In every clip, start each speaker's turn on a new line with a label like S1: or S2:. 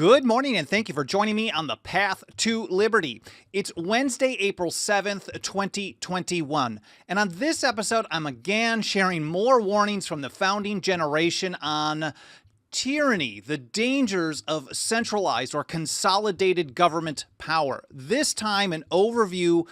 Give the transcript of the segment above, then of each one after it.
S1: Good morning, and thank you for joining me on the Path to Liberty. It's Wednesday, April 7th, 2021. And on this episode, I'm again sharing more warnings from the founding generation on tyranny, the dangers of centralized or consolidated government power. This time, an overview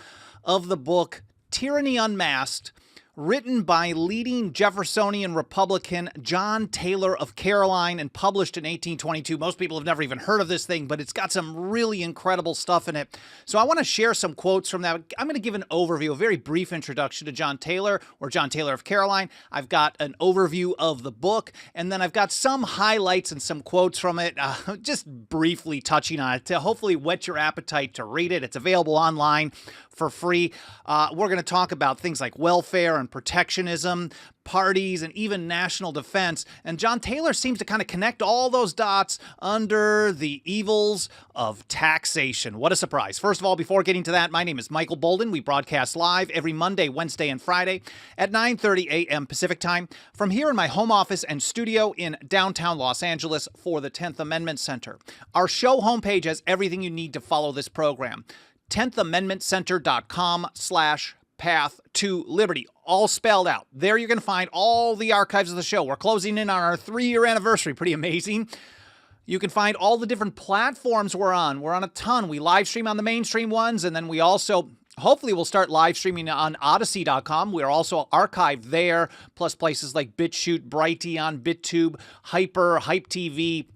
S1: of the book Tyranny Unmasked, written by leading Jeffersonian Republican John Taylor of Caroline and published in 1822. Most people have never even heard of this thing, but it's got some really incredible stuff in it. So I want to share some quotes from that. I'm going to give an overview, a very brief introduction to John Taylor, or John Taylor of Caroline. I've got an overview of the book, and then I've got some highlights and some quotes from it, just briefly touching on it to hopefully whet your appetite to read it. It's available online for free. We're going to talk about things like welfare and protectionism, parties, and even national defense. And John Taylor seems to kind of connect all those dots under the evils of taxation. What a surprise. First of all, before getting to that, my name is Michael Bolden. We broadcast live every Monday, Wednesday, and Friday at 9:30 a.m. Pacific time from here in my home office and studio in downtown Los Angeles for the 10th Amendment Center. Our show homepage has everything you need to follow this program. 10thamendmentcenter.com/path to liberty, all spelled out. There you're going to find all the archives of the show. We're closing in on our 3-year anniversary. Pretty amazing. You can find all the different platforms we're on. We're on a ton. We live stream on the mainstream ones, and then we also, hopefully we'll start live streaming on Odyssey.com. We're also archived there, plus places like BitChute, Brighteon, BitTube, Hyper, Hype TV,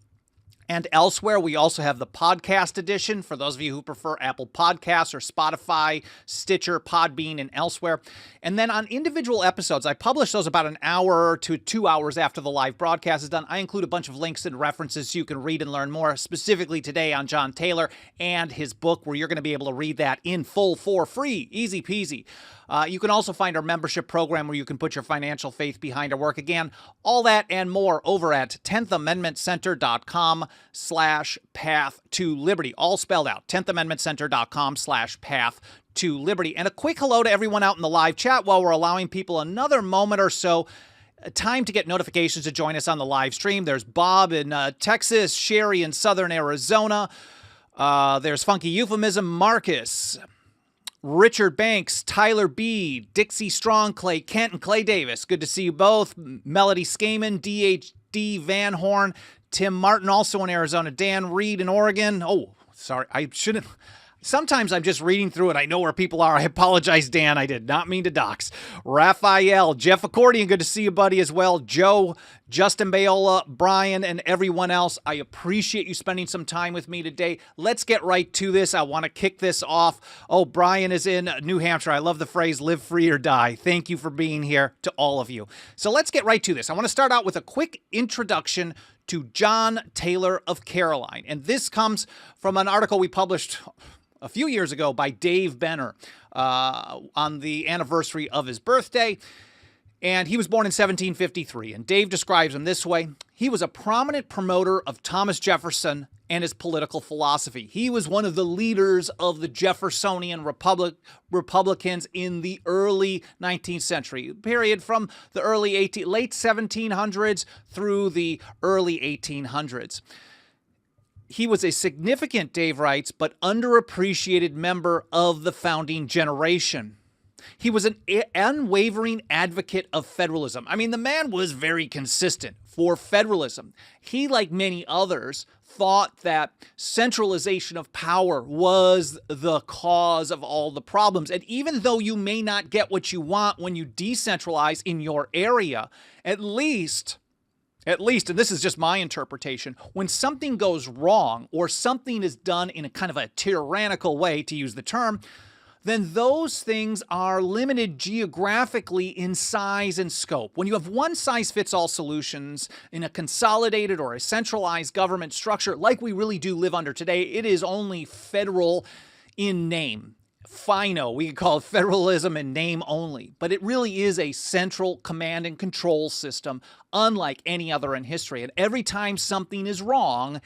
S1: and elsewhere. We also have the podcast edition for those of you who prefer Apple Podcasts or Spotify, Stitcher, Podbean, and elsewhere. And then on individual episodes, I publish those about an hour to 2 hours after the live broadcast is done. I include a bunch of links and references so you can read and learn more, specifically today on John Taylor and his book, where you're going to be able to read that in full for free. Easy peasy. You can also find our membership program where you can put your financial faith behind our work. Again, all that and more over at 10thamendmentcenter.com/path to liberty. All spelled out. 10thamendmentcenter.com/path to liberty. And a quick hello to everyone out in the live chat while we're allowing people another moment or so time to get notifications to join us on the live stream. There's Bob in Texas, Sherry in Southern Arizona. There's Funky Euphemism, Marcus, Richard Banks, Tyler B., Dixie Strong, Clay Kent, and Clay Davis. Good to see you both. Melody Skaman, DHD Van Horn, Tim Martin, also in Arizona, Dan Reed in Oregon. Oh, sorry, I shouldn't. Sometimes I'm just reading through it. I know where people are. I apologize, Dan. I did not mean to dox. Raphael, Jeff Accordion, good to see you, buddy, as well. Joe, Justin Bayola, Brian, and everyone else. I appreciate you spending some time with me today. Let's get right to this. I want to kick this off. Oh, Brian is in New Hampshire. I love the phrase, live free or die. Thank you for being here, to all of you. So let's get right to this. I want to start out with a quick introduction to John Taylor of Caroline. And this comes from an article we published a few years ago by Dave Benner on the anniversary of his birthday. And he was born in 1753. And Dave describes him this way. He was a prominent promoter of Thomas Jefferson and his political philosophy. He was one of the leaders of the Jeffersonian Republicans in the early 19th century, period from the late 1700s through the early 1800s. He was a significant, Dave writes, but underappreciated member of the founding generation. He was an unwavering advocate of federalism. I mean, the man was very consistent for federalism. He, like many others, thought that centralization of power was the cause of all the problems. And even though you may not get what you want when you decentralize in your area, at least, and this is just my interpretation, when something goes wrong or something is done in a kind of a tyrannical way, to use the term, then those things are limited geographically in size and scope. When you have one-size-fits-all solutions in a consolidated or a centralized government structure like we really do live under today, it is only federal in name. FINO, we could call it federalism in name only, but it really is a central command and control system unlike any other in history. And every time something is wrong,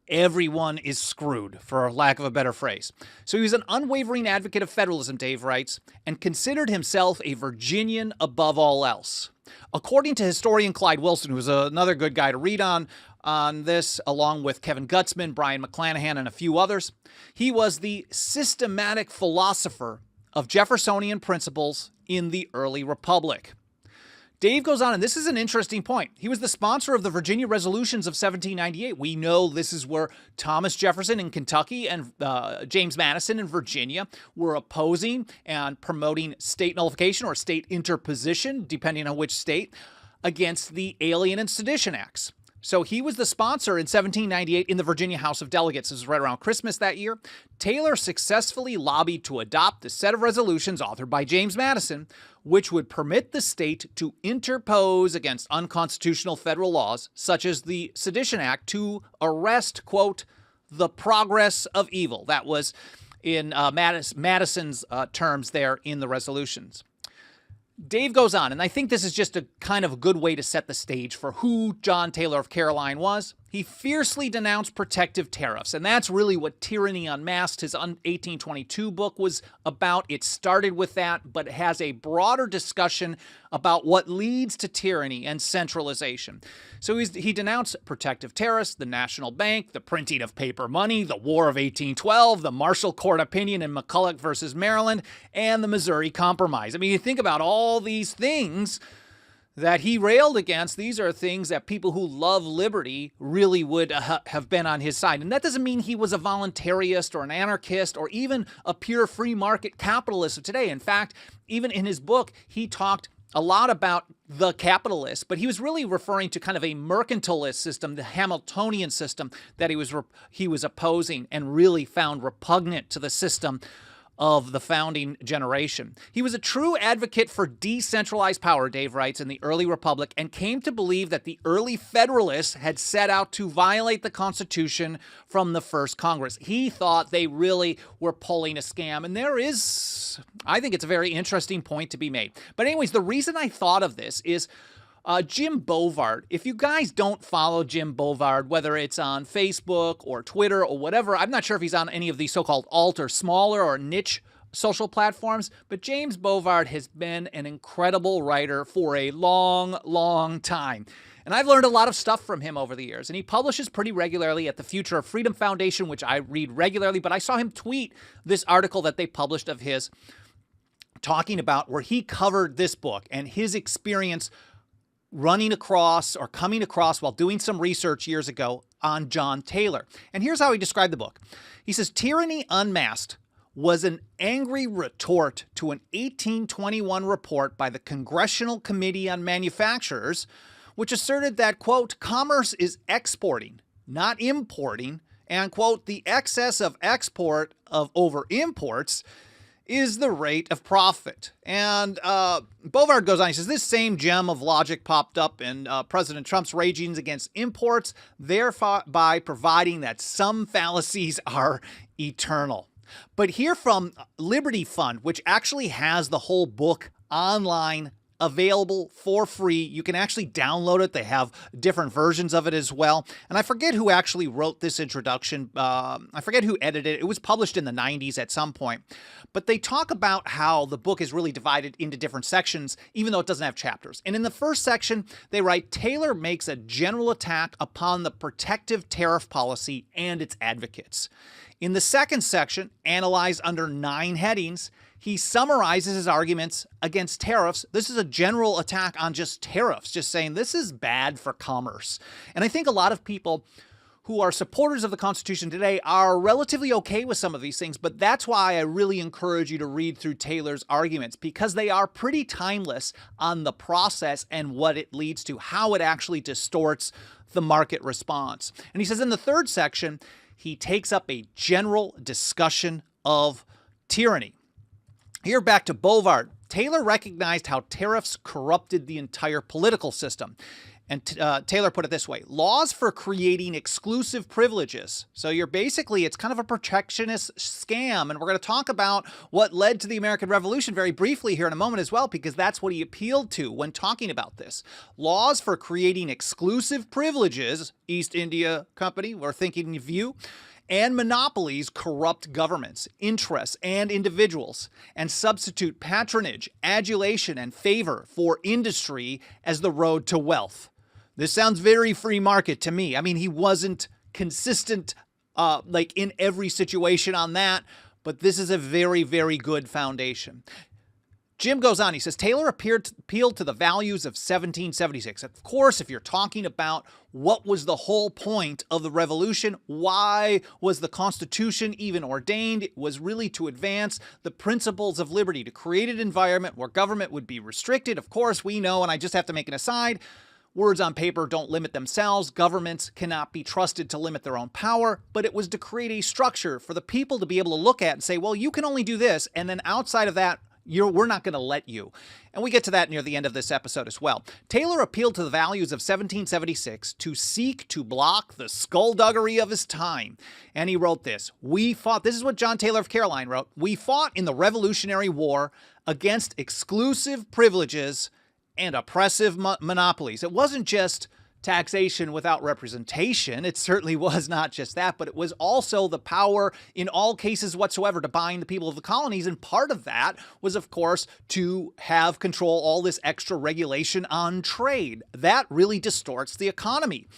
S1: everyone is screwed, for lack of a better phrase. So he was an unwavering advocate of federalism, Dave writes, and considered himself a Virginian above all else. According to historian Clyde Wilson, who's another good guy to read on, on this, along with Kevin Gutzman, Brian McClanahan, and a few others. He was the systematic philosopher of Jeffersonian principles in the early republic. Dave goes on, and this is an interesting point. He was the sponsor of the Virginia Resolutions of 1798. We know this is where Thomas Jefferson in Kentucky and James Madison in Virginia were opposing and promoting state nullification or state interposition, depending on which state, against the Alien and Sedition Acts. So he was the sponsor in 1798 in the Virginia House of Delegates. This was right around Christmas that year. Taylor successfully lobbied to adopt a set of resolutions authored by James Madison, which would permit the state to interpose against unconstitutional federal laws, such as the Sedition Act, to arrest, quote, the progress of evil. That was in Madison's terms there in the resolutions. Dave goes on, and I think this is just a kind of a good way to set the stage for who John Taylor of Caroline was. He fiercely denounced protective tariffs, and that's really what Tyranny Unmasked, his 1822 book, was about. It started with that, but has a broader discussion about what leads to tyranny and centralization. So he denounced protective tariffs, the national bank, the printing of paper money, the War of 1812, the Marshall Court opinion in McCulloch versus Maryland, and the Missouri Compromise. I mean, you think about all these things that he railed against. These are things that people who love liberty really would have been on his side. And that doesn't mean he was a voluntarist or an anarchist or even a pure free market capitalist of today. In fact, even in his book, he talked a lot about the capitalists, but he was really referring to kind of a mercantilist system, the Hamiltonian system that he was opposing and really found repugnant to the system of the founding generation. He was a true advocate for decentralized power, Dave writes, in the early republic, and came to believe that the early Federalists had set out to violate the Constitution from the first Congress. He thought they really were pulling a scam, and I think it's a very interesting point to be made. But anyways, the reason I thought of this is Jim Bovard. If you guys don't follow Jim Bovard, whether it's on Facebook or Twitter or whatever, I'm not sure if he's on any of these so-called alt or smaller or niche social platforms, but James Bovard has been an incredible writer for a long, long time. And I've learned a lot of stuff from him over the years. And he publishes pretty regularly at the Future of Freedom Foundation, which I read regularly, but I saw him tweet this article that they published of his talking about where he covered this book and his experience running across or coming across while doing some research years ago on John Taylor. And here's how he described the book. He says, Tyranny Unmasked was an angry retort to an 1821 report by the Congressional Committee on Manufacturers, which asserted that, quote, commerce is exporting, not importing, and, quote, the excess of export over imports is the rate of profit. And Bovard goes on, he says, this same gem of logic popped up in President Trump's ragings against imports, thereby providing that some fallacies are eternal. But here from Liberty Fund, which actually has the whole book online available for free. You can actually download it. They have different versions of it as well. And I forget who actually wrote this introduction. I forget who edited it. It was published in the 90s at some point. But they talk about how the book is really divided into different sections, even though it doesn't have chapters. And in the first section, they write, Taylor makes a general attack upon the protective tariff policy and its advocates. In the second section, analyzed under 9 headings, he summarizes his arguments against tariffs. This is a general attack on just tariffs, just saying this is bad for commerce. And I think a lot of people who are supporters of the Constitution today are relatively okay with some of these things, but that's why I really encourage you to read through Taylor's arguments, because they are pretty timeless on the process and what it leads to, how it actually distorts the market response. And he says in the third section, he takes up a general discussion of tyranny. Here back to Bovard. Taylor recognized how tariffs corrupted the entire political system. And Taylor put it this way, laws for creating exclusive privileges. So it's kind of a protectionist scam. And we're going to talk about what led to the American Revolution very briefly here in a moment as well, because that's what he appealed to when talking about this. Laws for creating exclusive privileges, East India Company, we're thinking of you, and monopolies corrupt governments, interests, and individuals, and substitute patronage, adulation, and favor for industry as the road to wealth. This sounds very free market to me. I mean, he wasn't consistent like in every situation on that, but this is a very, very good foundation. Jim goes on, he says, Taylor appealed to the values of 1776. Of course, if you're talking about what was the whole point of the revolution, why was the Constitution even ordained, it was really to advance the principles of liberty, to create an environment where government would be restricted. Of course, we know, and I just have to make an aside, words on paper don't limit themselves. Governments cannot be trusted to limit their own power, but it was to create a structure for the people to be able to look at and say, well, you can only do this, and then outside of that, we're not going to let you. And we get to that near the end of this episode as well. Taylor appealed to the values of 1776 to seek to block the skullduggery of his time. And he wrote this: "We fought," this is what John Taylor of Caroline wrote, "we fought in the Revolutionary War against exclusive privileges and oppressive monopolies." It wasn't just taxation without representation. It certainly was not just that, but it was also the power in all cases whatsoever to bind the people of the colonies. And part of that was, of course, to have control all this extra regulation on trade. That really distorts the economy.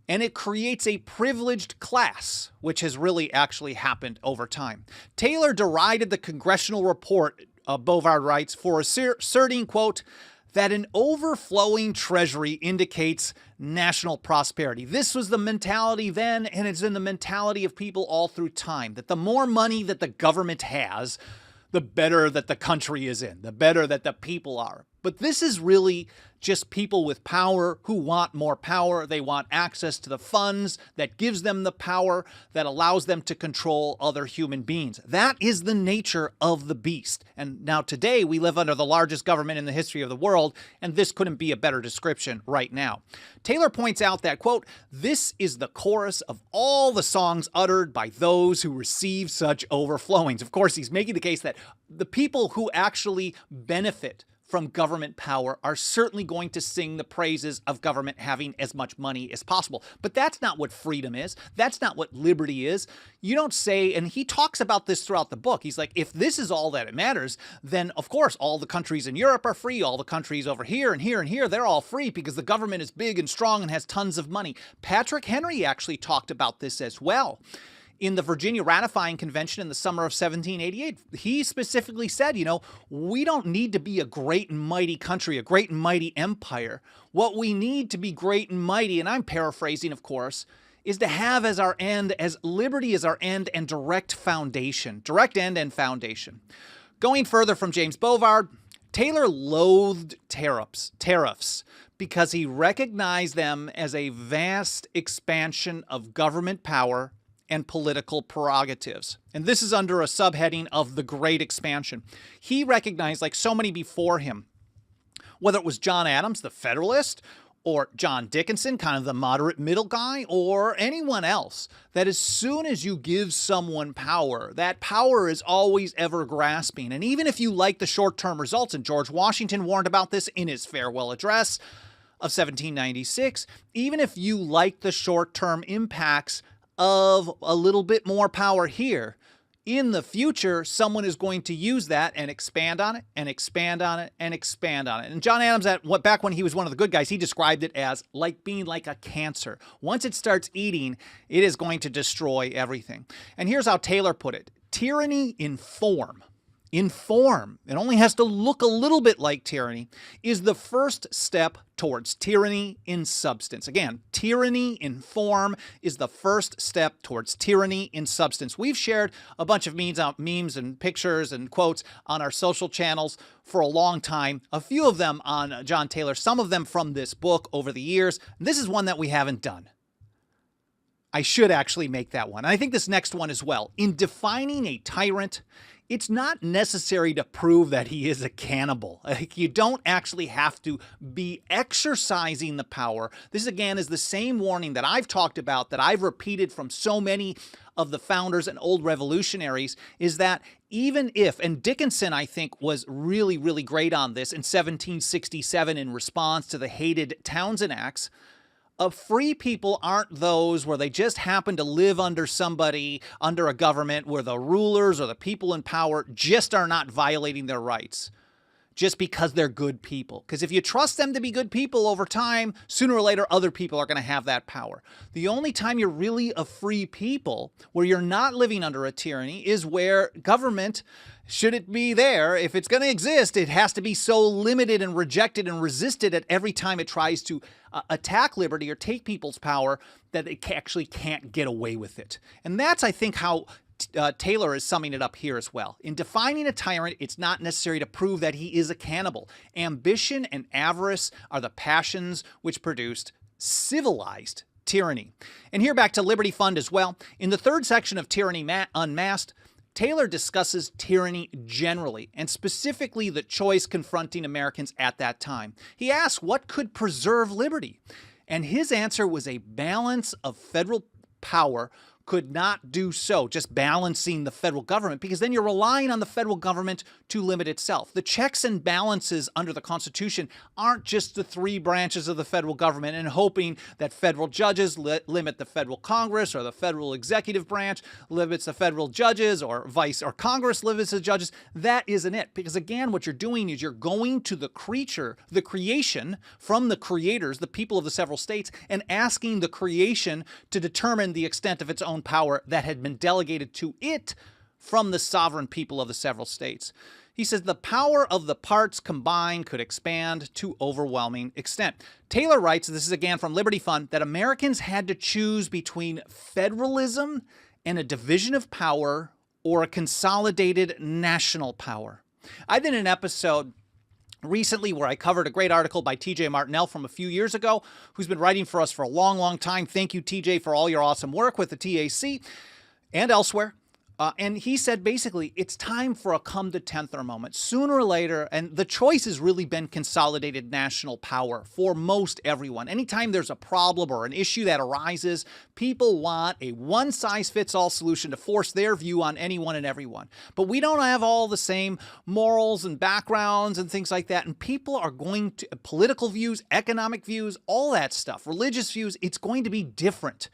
S1: And it creates a privileged class, which has really actually happened over time. Taylor derided the congressional report, Bovard writes, for asserting, quote, that an overflowing treasury indicates national prosperity. This was the mentality then, and it's in the mentality of people all through time, that the more money that the government has, the better that the country is in, the better that the people are. But this is really just people with power who want more power. They want access to the funds that gives them the power that allows them to control other human beings. That is the nature of the beast. And now today we live under the largest government in the history of the world, and this couldn't be a better description right now. Taylor points out that, quote, "This is the chorus of all the songs uttered by those who receive such overflowings." Of course, he's making the case that the people who actually benefit from government power are certainly going to sing the praises of government having as much money as possible. But that's not what freedom is. That's not what liberty is. You don't say, and he talks about this throughout the book. He's like, if this is all that it matters, then of course all the countries in Europe are free. All the countries over here and here and here, they're all free because the government is big and strong and has tons of money. Patrick Henry actually talked about this as well. In the Virginia Ratifying Convention in the summer of 1788, he specifically said, you know, we don't need to be a great and mighty country, a great and mighty empire. What we need to be great and mighty, and I'm paraphrasing, of course, is to have as our end, as liberty as our end and direct foundation, direct end and foundation. Going further from James Bovard, Taylor loathed tariffs because he recognized them as a vast expansion of government power and political prerogatives. And this is under a subheading of the Great Expansion. He recognized, like so many before him, whether it was John Adams, the Federalist, or John Dickinson, kind of the moderate middle guy, or anyone else, that as soon as you give someone power, that power is always ever grasping. And even if you like the short-term results, and George Washington warned about this in his farewell address of 1796, even if you like the short-term impacts of a little bit more power here, in the future, someone is going to use that and expand on it and expand on it and expand on it. And John Adams, back when he was one of the good guys, he described it as like being like a cancer. Once it starts eating, it is going to destroy everything. And here's how Taylor put it: tyranny in form, it only has to look a little bit like tyranny, is the first step towards tyranny in substance. Again, tyranny in form is the first step towards tyranny in substance. We've shared a bunch of memes and pictures and quotes on our social channels for a long time, a few of them on John Taylor, some of them from this book over the years. This is one that we haven't done. I should actually make that one. And I think this next one as well. In defining a tyrant, it's not necessary to prove that he is a cannibal. Like, you don't actually have to be exercising the power. This, again, is the same warning that I've talked about, that I've repeated from so many of the founders and old revolutionaries, is that even if, and Dickinson, I think, was really, really great on this in 1767 in response to the hated Townshend Acts, free people aren't those where they just happen to live under somebody, under a government where the rulers or the people in power just are not violating their rights. just because they're good people. Because if you trust them to be good people over time, sooner or later, other people are going to have that power. The only time you're really a free people, where you're not living under a tyranny, is where government, should it be there, if it's going to exist, it has to be so limited and rejected and resisted at every time it tries to attack liberty or take people's power that it actually can't get away with it. And that's, I think, how Taylor is summing it up here as well. In defining a tyrant, it's not necessary to prove that he is a cannibal. Ambition and avarice are the passions which produced civilized tyranny. And here back to Liberty Fund as well. In the third section of Tyranny Unmasked, Taylor discusses tyranny generally, and specifically the choice confronting Americans at that time. He asks what could preserve liberty, and his answer was a balance of federal power could not do so, just balancing the federal government, because then you're relying on the federal government to limit itself. The checks and balances under the Constitution aren't just the three branches of the federal government and hoping that federal judges limit the federal Congress, or the federal executive branch limits the federal judges, or Congress limits the judges. That isn't it. Because again, what you're doing is you're going to the creation from the creators, the people of the several states, and asking the creation to determine the extent of its own power that had been delegated to it from the sovereign people of the several states. He says the power of the parts combined could expand to overwhelming extent. Taylor writes, this is again from Liberty Fund, that Americans had to choose between federalism and a division of power, or a consolidated national power. I did an episode recently where I covered a great article by TJ Martinell from a few years ago, who's been writing for us for a long, long time. Thank you, TJ, for all your awesome work with the TAC and elsewhere. And he said, basically, it's time for a come to 10th moment. Sooner or later, and the choice has really been consolidated national power for most everyone. Anytime there's a problem or an issue that arises, people want a one-size-fits-all solution to force their view on anyone and everyone. But we don't have all the same morals and backgrounds and things like that. And people are going to, political views, economic views, all that stuff, religious views, it's going to be different.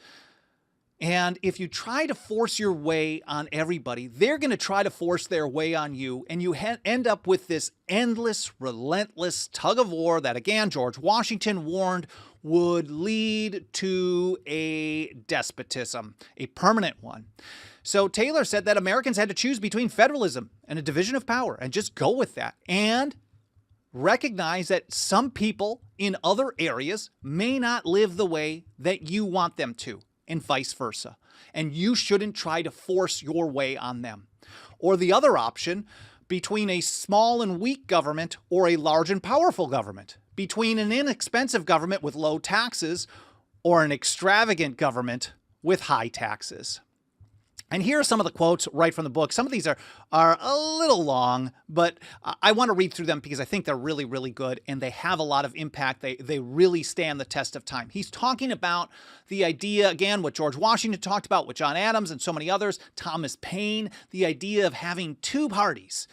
S1: And if you try to force your way on everybody, they're going to try to force their way on you, and you end up with this endless, relentless tug of war that, again, George Washington warned would lead to a despotism, a permanent one. So Taylor said that Americans had to choose between federalism and a division of power, and just go with that, and recognize that some people in other areas may not live the way that you want them to, and vice versa. And you shouldn't try to force your way on them. Or the other option, between a small and weak government or a large and powerful government. Between an inexpensive government with low taxes or an extravagant government with high taxes. And here are some of the quotes right from the book. Some of these are a little long, but I want to read through them because I think they're really, really good, and they have a lot of impact. They really stand the test of time. He's talking about the idea, again, what George Washington talked about, with John Adams and so many others, Thomas Paine, the idea of having two parties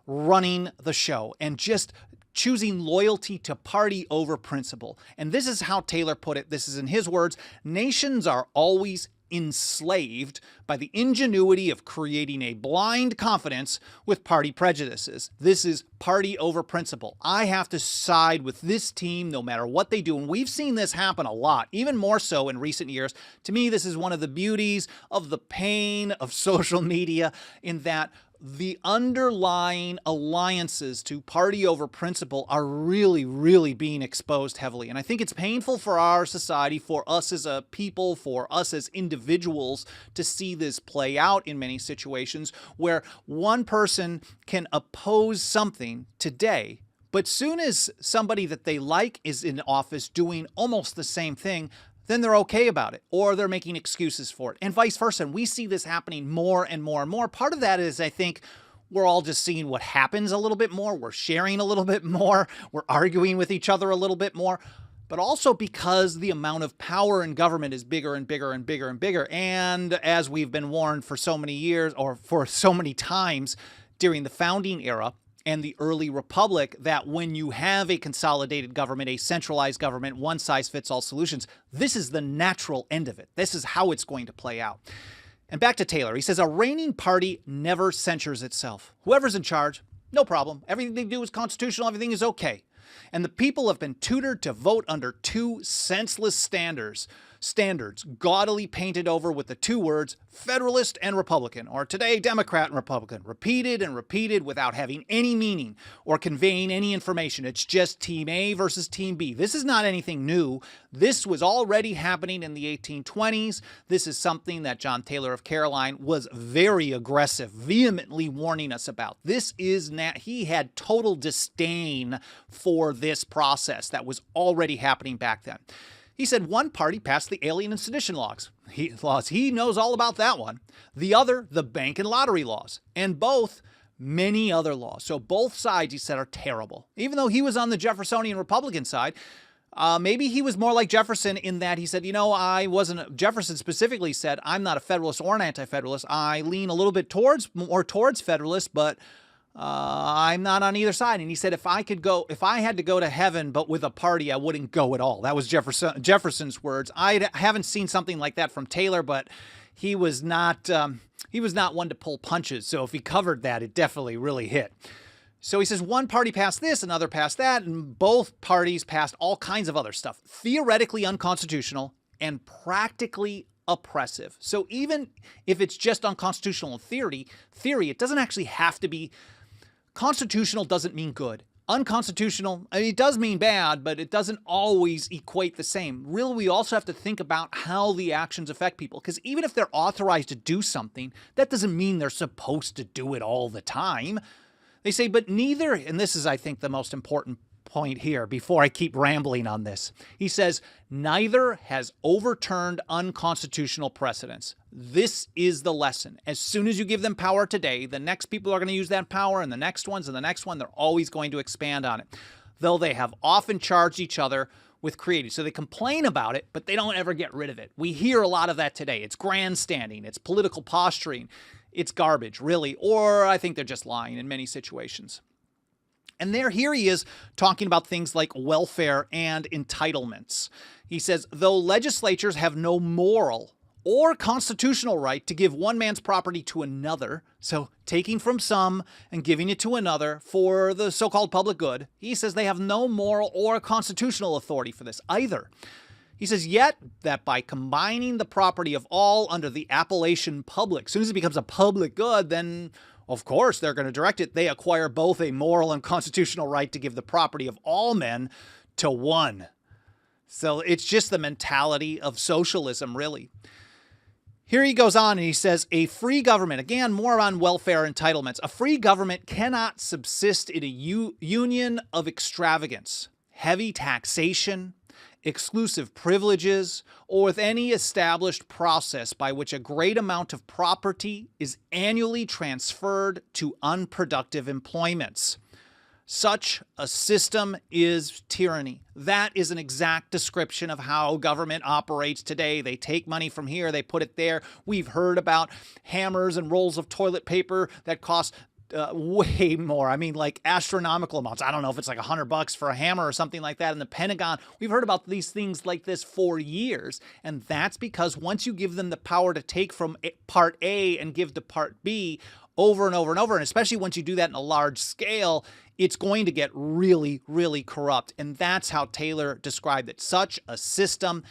S1: running the show, and just choosing loyalty to party over principle. And this is how Taylor put it. This is in his words: nations are always enslaved by the ingenuity of creating a blind confidence with party prejudices. This is party over principle. I have to side with this team no matter what they do. And we've seen this happen a lot, even more so in recent years. To me, this is one of the beauties of the pain of social media, in that the underlying alliances to party over principle are really, really being exposed heavily. And I think it's painful for our society, for us as a people, for us as individuals, to see this play out in many situations where one person can oppose something today, but soon as somebody that they like is in office doing almost the same thing, then they're okay about it, or they're making excuses for it, and vice versa. And we see this happening more and more and more. Part of that is, I think, we're all just seeing what happens a little bit more. We're sharing a little bit more. We're arguing with each other a little bit more. But also because the amount of power in government is bigger and bigger and bigger and bigger. And as we've been warned for so many years, or for so many times during the founding era and the early republic, that when you have a consolidated government, a centralized government, one-size-fits-all solutions, this is the natural end of it. This is how it's going to play out. And back to Taylor. He says, a reigning party never censures itself. Whoever's in charge, No problem. Everything they do is constitutional. Everything is okay. And the people have been tutored to vote under two senseless standards, gaudily painted over with the two words Federalist and Republican, or today Democrat and Republican, repeated and repeated without having any meaning or conveying any information. It's just Team A versus Team B. This is not anything new. This was already happening in the 1820s. This is something that John Taylor of Caroline was very aggressive, vehemently warning us about. He had total disdain for this process that was already happening back then. He said one party passed the alien and sedition laws. He knows all about that one. The other, the bank and lottery laws. And both, many other laws. So both sides, he said, are terrible. Even though he was on the Jeffersonian Republican side, maybe he was more like Jefferson in that he said, Jefferson specifically said, I'm not a Federalist or an Anti-Federalist. I lean a little bit more towards Federalist, but I'm not on either side. And he said, if I had to go to heaven, but with a party, I wouldn't go at all. That was Jefferson's words. I haven't seen something like that from Taylor, but he was not one to pull punches. So if he covered that, it definitely really hit. So he says one party passed this, another passed that, and both parties passed all kinds of other stuff, theoretically unconstitutional and practically oppressive. So even if it's just unconstitutional in theory, it doesn't actually have to be. Constitutional doesn't mean good. Unconstitutional, it does mean bad, but it doesn't always equate the same. Really, we also have to think about how the actions affect people, because even if they're authorized to do something, that doesn't mean they're supposed to do it all the time. They say, but neither, and this is, I think, the most important point here before I keep rambling on this. He says, neither has overturned unconstitutional precedents. This is the lesson. As soon as you give them power today, the next people are going to use that power, and the next ones and the next one, they're always going to expand on it. Though they have often charged each other with creating. So they complain about it, but they don't ever get rid of it. We hear a lot of that today. It's grandstanding. It's political posturing. It's garbage, really. Or I think they're just lying in many situations. And here he is talking about things like welfare and entitlements. He says, though legislatures have no moral or constitutional right to give one man's property to another, so taking from some and giving it to another for the so-called public good, he says they have no moral or constitutional authority for this either. He says, yet that by combining the property of all under the appellation public, as soon as it becomes a public good, then of course they're going to direct it. They acquire both a moral and constitutional right to give the property of all men to one. So it's just the mentality of socialism, really. Here he goes on and he says, a free government, again, more on welfare entitlements, a free government cannot subsist in a union of extravagance, heavy taxation, exclusive privileges, or with any established process by which a great amount of property is annually transferred to unproductive employments. Such a system is tyranny. That is an exact description of how government operates today. They take money from here, they put it there. We've heard about hammers and rolls of toilet paper that cost way more. I mean, like astronomical amounts. I don't know if it's like $100 for a hammer or something like that in the Pentagon. We've heard about these things like this for years. And that's because once you give them the power to take from part A and give to part B over and over and over, and especially once you do that in a large scale, it's going to get really, really corrupt. And that's how Taylor described it. Such a system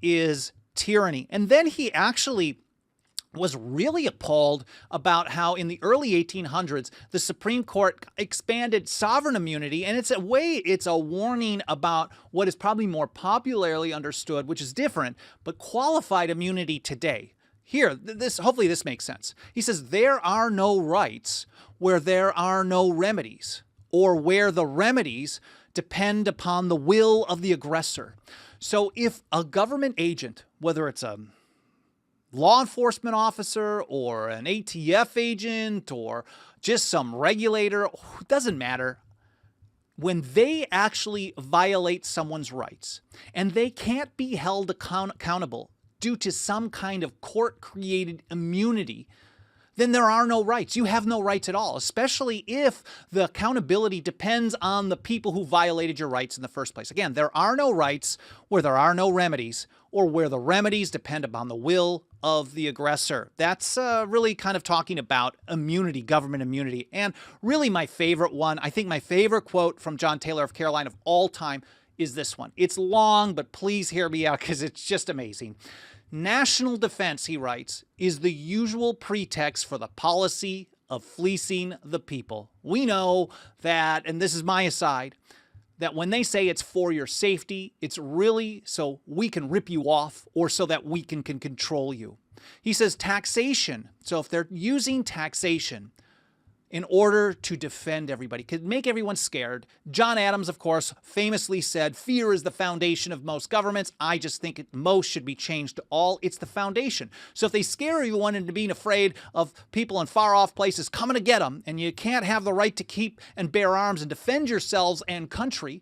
S1: is tyranny. And then he actually was really appalled about how in the early 1800s, the Supreme Court expanded sovereign immunity. And it's a warning about what is probably more popularly understood, which is different, but qualified immunity today. Here, hopefully this makes sense. He says, there are no rights where there are no remedies, or where the remedies depend upon the will of the aggressor. So if a government agent, whether it's a law enforcement officer or an ATF agent or just some regulator, it doesn't matter. When they actually violate someone's rights and they can't be held accountable due to some kind of court-created immunity, then there are no rights. You have no rights at all, especially if the accountability depends on the people who violated your rights in the first place. Again, there are no rights where there are no remedies, or where the remedies depend upon the will of the aggressor. That's really kind of talking about immunity, government immunity. And really my favorite one, I think my favorite quote from John Taylor of Caroline of all time is this one. It's long, but please hear me out because it's just amazing. National defense, he writes, is the usual pretext for the policy of fleecing the people. We know that, and this is my aside, that when they say it's for your safety, it's really so we can rip you off or so that we can control you. He says taxation. So if they're using taxation in order to defend everybody, could make everyone scared. John Adams, of course, famously said, fear is the foundation of most governments. I just think most should be changed to all. It's the foundation. So if they scare everyone into being afraid of people in far-off places coming to get them, and you can't have the right to keep and bear arms and defend yourselves and country,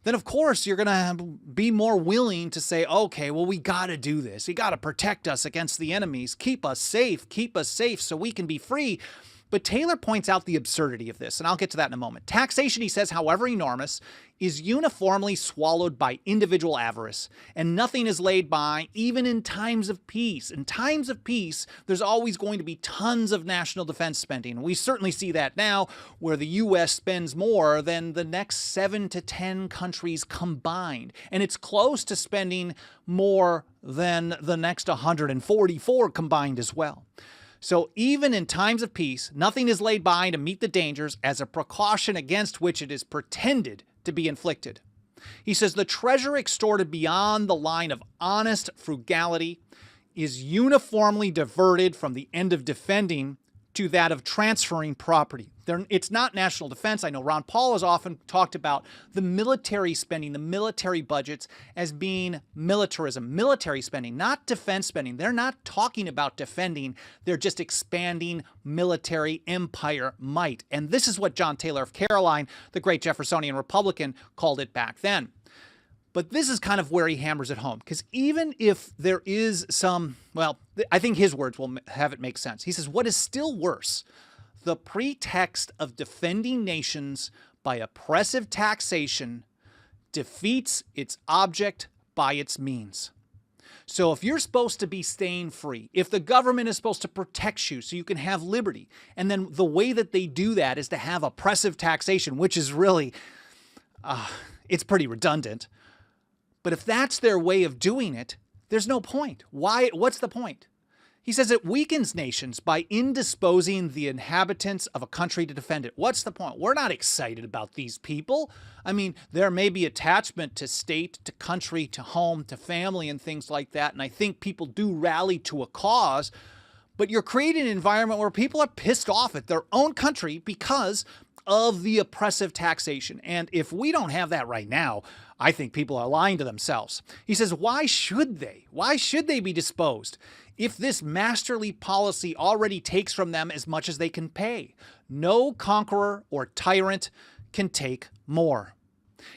S1: then of course you're going to be more willing to say, okay, well, we got to do this. You got to protect us against the enemies. Keep us safe so we can be free. But Taylor points out the absurdity of this, and I'll get to that in a moment. Taxation, he says, however enormous, is uniformly swallowed by individual avarice, and nothing is laid by, even in times of peace. In times of peace, there's always going to be tons of national defense spending. We certainly see that now, where the U.S. spends more than the next 7 to 10 countries combined, and it's close to spending more than the next 144 combined as well. So even in times of peace, nothing is laid by to meet the dangers as a precaution against which it is pretended to be inflicted. He says the treasure extorted beyond the line of honest frugality is uniformly diverted from the end of defending to that of transferring property. It's not national defense. I know Ron Paul has often talked about the military spending, the military budgets as being militarism, military spending, not defense spending. They're not talking about defending. They're just expanding military empire might. And this is what John Taylor of Caroline, the great Jeffersonian Republican, called it back then. But this is kind of where he hammers it home, because even if there is some, well, I think his words will have it make sense. He says, what is still worse, the pretext of defending nations by oppressive taxation defeats its object by its means. So if you're supposed to be staying free, if the government is supposed to protect you so you can have liberty, and then the way that they do that is to have oppressive taxation, which is really, it's pretty redundant. But if that's their way of doing it, there's no point. Why? What's the point? He says it weakens nations by indisposing the inhabitants of a country to defend it. What's the point? We're not excited about these people. I mean, there may be attachment to state, to country, to home, to family, and things like that. And I think people do rally to a cause. But you're creating an environment where people are pissed off at their own country because of the oppressive taxation. And if we don't have that right now, I think people are lying to themselves. He says, why should they? Why should they be disposed if this masterly policy already takes from them as much as they can pay? No conqueror or tyrant can take more.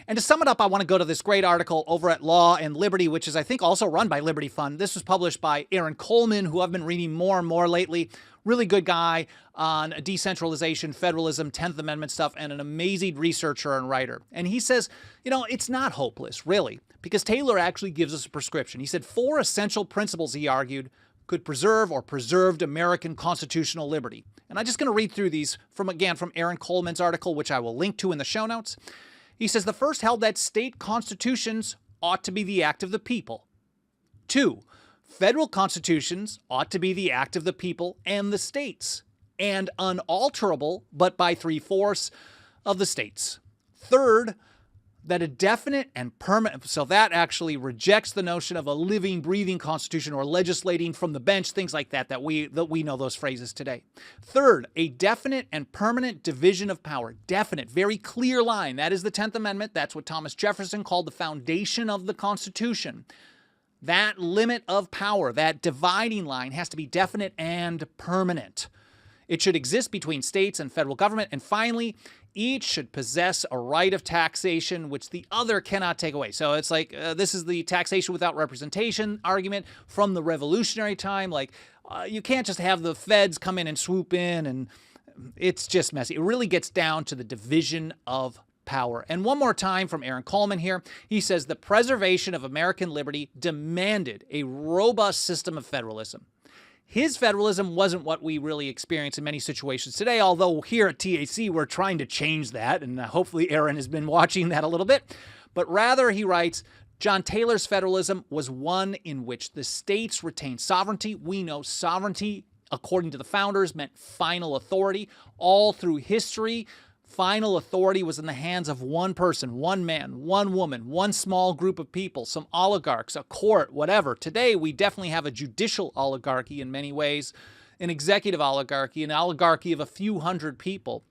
S1: And to sum it up, I want to go to this great article over at Law and Liberty, which is, I think, also run by Liberty Fund. This was published by Aaron Coleman, who I've been reading more and more lately. Really good guy on decentralization, federalism, 10th Amendment stuff, and an amazing researcher and writer. And he says, you know, it's not hopeless, really, because Taylor actually gives us a prescription. He said 4 essential principles, he argued, could preserve or preserved American constitutional liberty. And I'm just going to read through these from Aaron Coleman's article, which I will link to in the show notes. He says the first held that state constitutions ought to be the act of the people. 2, federal constitutions ought to be the act of the people and the states, and unalterable but by 3/4 of the states. 3rd, that a definite and permanent, so that actually rejects the notion of a living, breathing constitution or legislating from the bench, things like that, that we know those phrases today. 3rd, a definite and permanent division of power. Definite, very clear line. That is the 10th Amendment. That's what Thomas Jefferson called the foundation of the Constitution. That limit of power, that dividing line, has to be definite and permanent. It should exist between states and federal government. And finally, each should possess a right of taxation, which the other cannot take away. So it's like, this is the taxation without representation argument from the revolutionary time. Like, You can't just have the feds come in and swoop in, and it's just messy. It really gets down to the division of power. And one more time from Aaron Coleman here. He says the preservation of American liberty demanded a robust system of federalism. His federalism wasn't what we really experience in many situations today, although here at TAC we're trying to change that, and hopefully Aaron has been watching that a little bit. But rather, he writes, John Taylor's federalism was one in which the states retained sovereignty. We know sovereignty, according to the founders, meant final authority. All through history, final authority was in the hands of one person, one man, one woman, one small group of people, some oligarchs, a court, whatever. Today, we definitely have a judicial oligarchy in many ways, an executive oligarchy, an oligarchy of a few hundred people.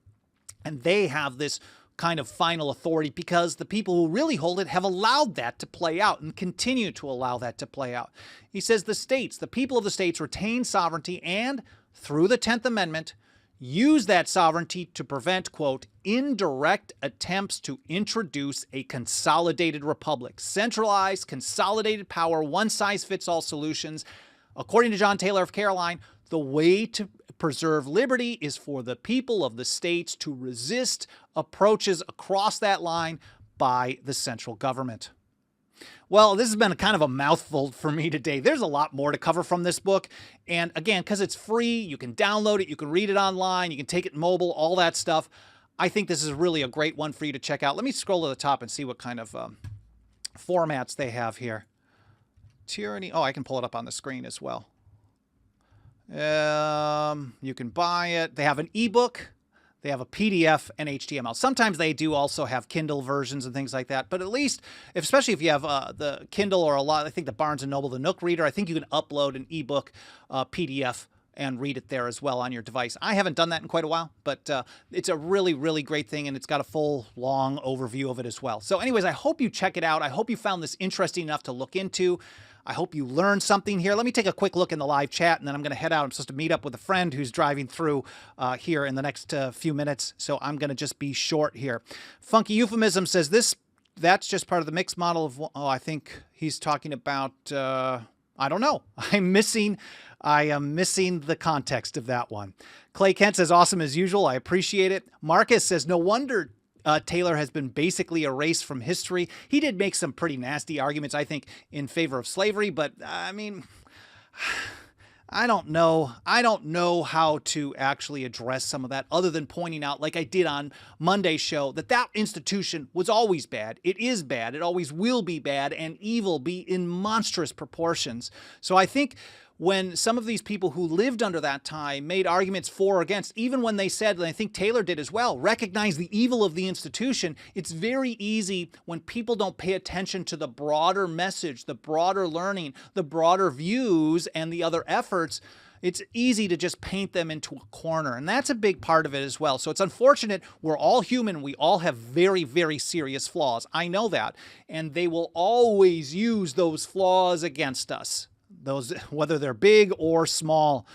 S1: And they have this kind of final authority because the people who really hold it have allowed that to play out and continue to allow that to play out. He says the states, the people of the states retain sovereignty and, through the 10th Amendment, use that sovereignty to prevent, quote, indirect attempts to introduce a consolidated republic. Centralized, consolidated power, one-size-fits-all solutions. According to John Taylor of Caroline, the way to preserve liberty is for the people of the states to resist approaches across that line by the central government. Well, this has been kind of a mouthful for me today. There's a lot more to cover from this book. And again, because it's free, you can download it, you can read it online, you can take it mobile, all that stuff. I think this is really a great one for you to check out. Let me scroll to the top and see what kind of formats they have here. Tyranny. Oh, I can pull it up on the screen as well. You can buy it. They have an ebook. They have a PDF and HTML. Sometimes they do also have Kindle versions and things like that. But at least, especially if you have the Kindle or I think the Barnes & Noble, the Nook Reader, I think you can upload an ebook, PDF, and read it there as well on your device. I haven't done that in quite a while, but it's a really, really great thing, and it's got a full, long overview of it as well. So anyways, I hope you check it out. I hope you found this interesting enough to look into. I hope you learned something here. Let me take a quick look in the live chat, and then I'm going to head out. I'm supposed to meet up with a friend who's driving through here in the next few minutes, so I'm going to just be short here. Funky Euphemism says that's just part of the mixed model of, I think he's talking about, I don't know. I am missing the context of that one. Clay Kent says, awesome as usual. I appreciate it. Marcus says, no wonder Taylor has been basically erased from history. He did make some pretty nasty arguments, I think, in favor of slavery, but I mean, I don't know. I don't know how to actually address some of that other than pointing out, like I did on Monday's show, that institution was always bad. It is bad. It always will be bad, and evil be in monstrous proportions. So I think when some of these people who lived under that time made arguments for or against, even when they said, and I think Taylor did as well, recognize the evil of the institution, it's very easy when people don't pay attention to the broader message, the broader learning, the broader views, and the other efforts. It's easy to just paint them into a corner, and that's a big part of it as well. So it's unfortunate. We're all human. We all have very, very serious flaws. I know that, and they will always use those flaws against us. Those, whether they're big or small.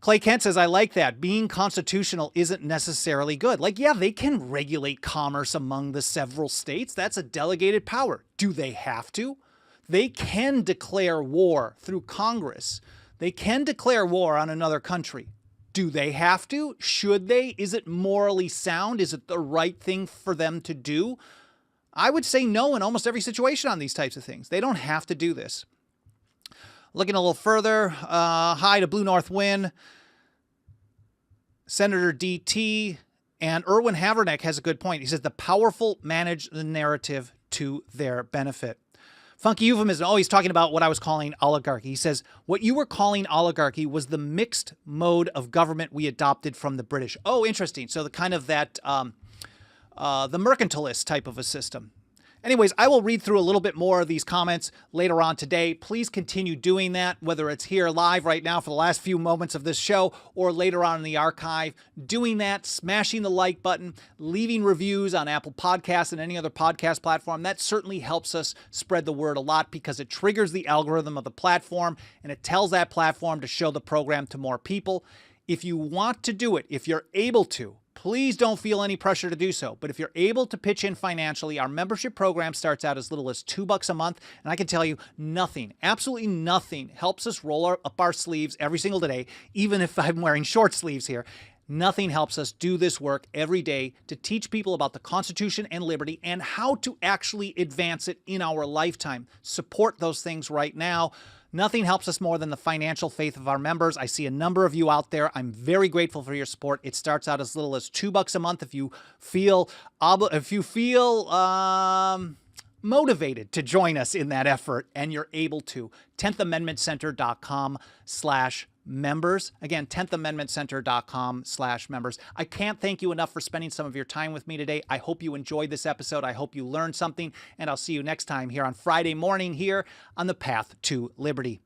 S1: Clay Kent says, I like that. Being constitutional isn't necessarily good. Like, yeah, they can regulate commerce among the several states. That's a delegated power. Do they have to? They can declare war through Congress. They can declare war on another country. Do they have to? Should they? Is it morally sound? Is it the right thing for them to do? I would say no in almost every situation on these types of things. They don't have to do this. Looking a little further, hi to Blue North Win, Senator DT, and Erwin Haverneck has a good point. He says the powerful manage the narrative to their benefit. Funky Euphemism, he's talking about what I was calling oligarchy. He says, what you were calling oligarchy was the mixed mode of government we adopted from the British. Oh, interesting. So the kind of that, the mercantilist type of a system. Anyways, I will read through a little bit more of these comments later on today. Please continue doing that, whether it's here live right now for the last few moments of this show or later on in the archive. Doing that, smashing the like button, leaving reviews on Apple Podcasts and any other podcast platform. That certainly helps us spread the word a lot because it triggers the algorithm of the platform and it tells that platform to show the program to more people. If you want to do it, if you're able to, please don't feel any pressure to do so. But if you're able to pitch in financially, our membership program starts out as little as $2 a month. And I can tell you nothing, absolutely nothing helps us roll up our sleeves every single day, even if I'm wearing short sleeves here. Nothing helps us do this work every day to teach people about the Constitution and liberty and how to actually advance it in our lifetime. Support those things right now. Nothing helps us more than the financial faith of our members. I see a number of you out there. I'm very grateful for your support. It starts out as little as $2 a month if you feel motivated to join us in that effort, and you're able to. 10thamendmentcenter.com/members. Again, 10thamendmentcenter.com/members. I can't thank you enough for spending some of your time with me today. I hope you enjoyed this episode. I hope you learned something, and I'll see you next time here on Friday morning here on the Path to Liberty.